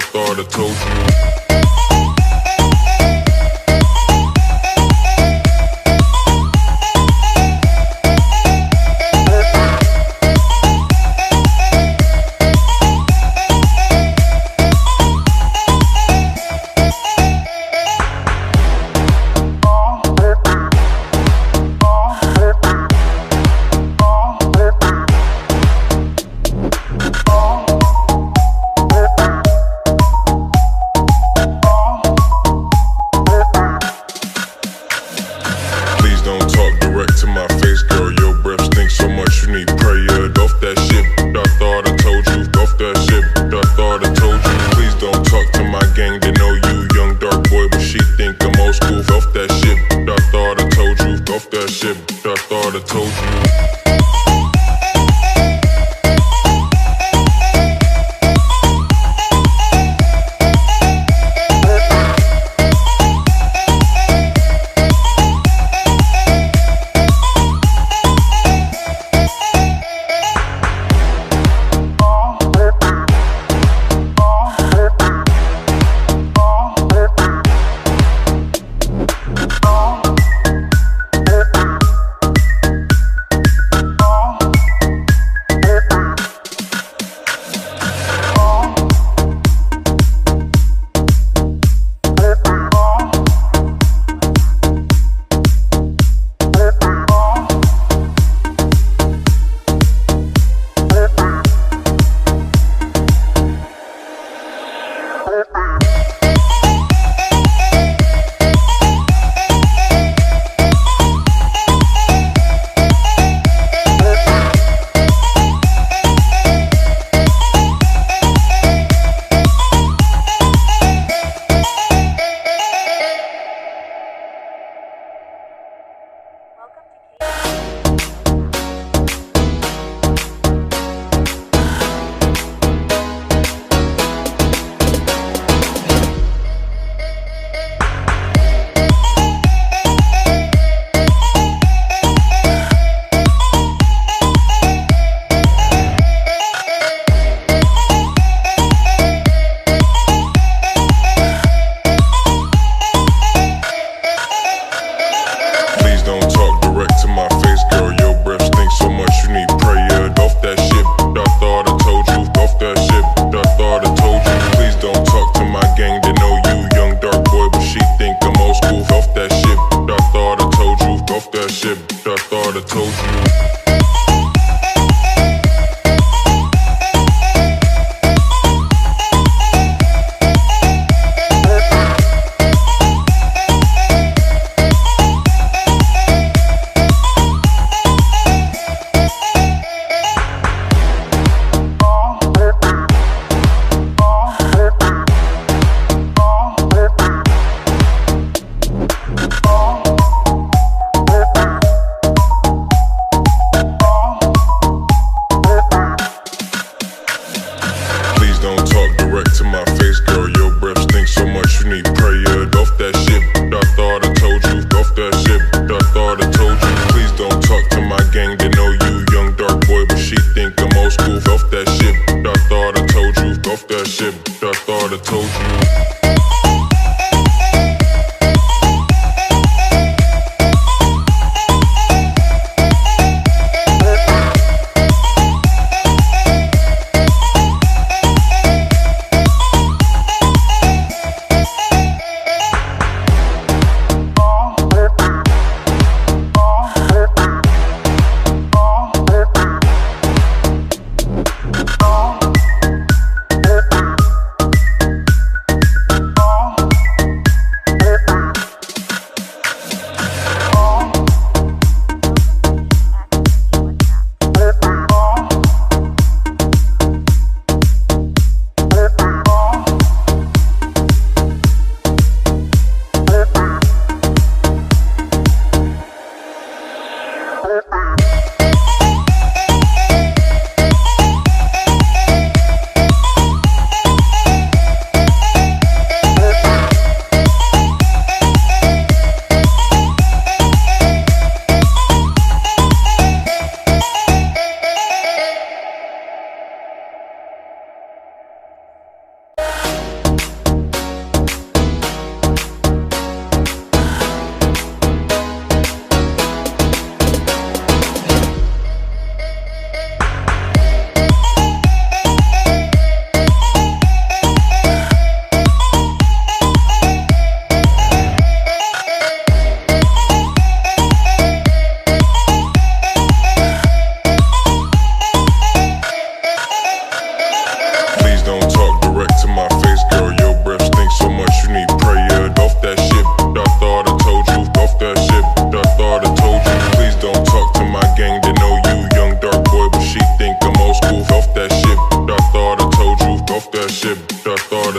thought I told you.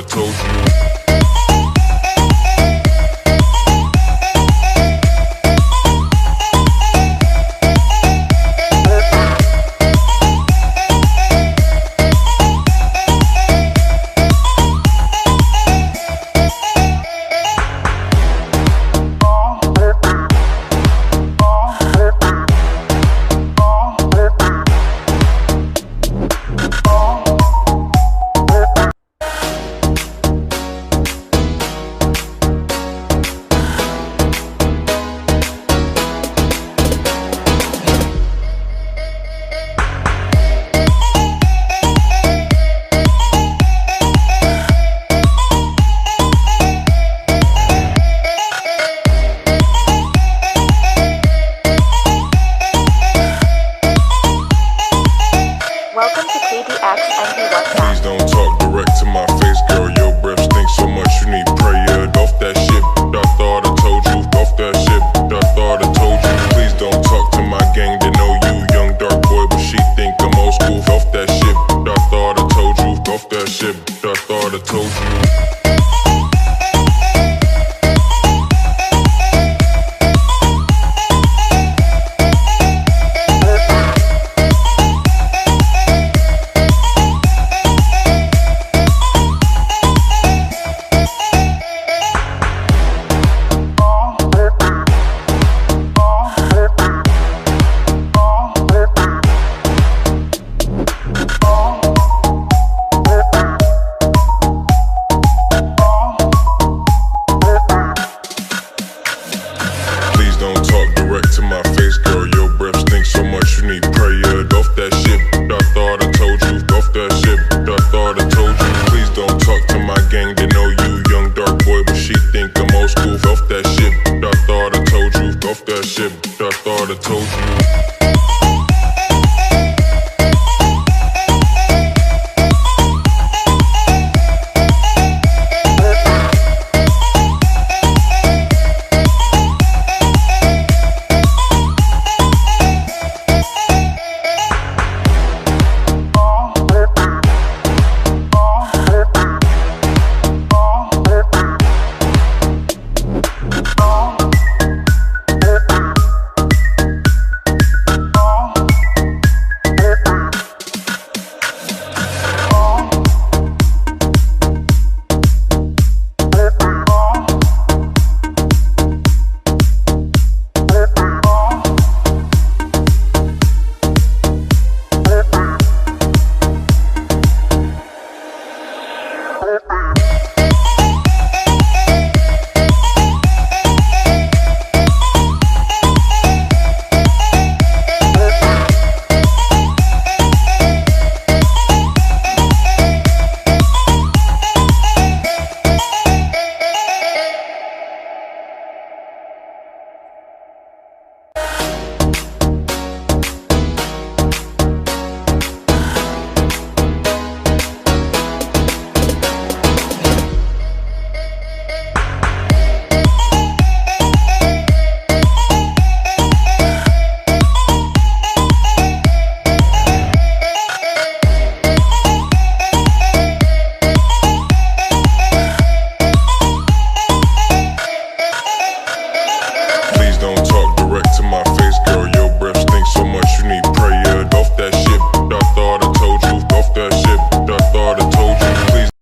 I told you. Welcome to KDX Antivirus. Please don't talk direct to my face, girl. Your breath stinks so much you need prayer. Off that shit, I thought I told you. Off that shit, I thought I told you. Please don't talk to my gang, they know you. Young dark boy, but she think I'm old school. Off that shit, I thought I told you. Off that shit, I thought I told you. Please don't talk direct to my face, girl. Your breath stinks so much you need prayer. Off that shit, I thought I told you. Off that shit, I thought I told you. Please don't talk to my gang, they know you. Young dark boy, but she think I'm old school. Off that shit, I thought I told you. Off that shit, I thought I told you.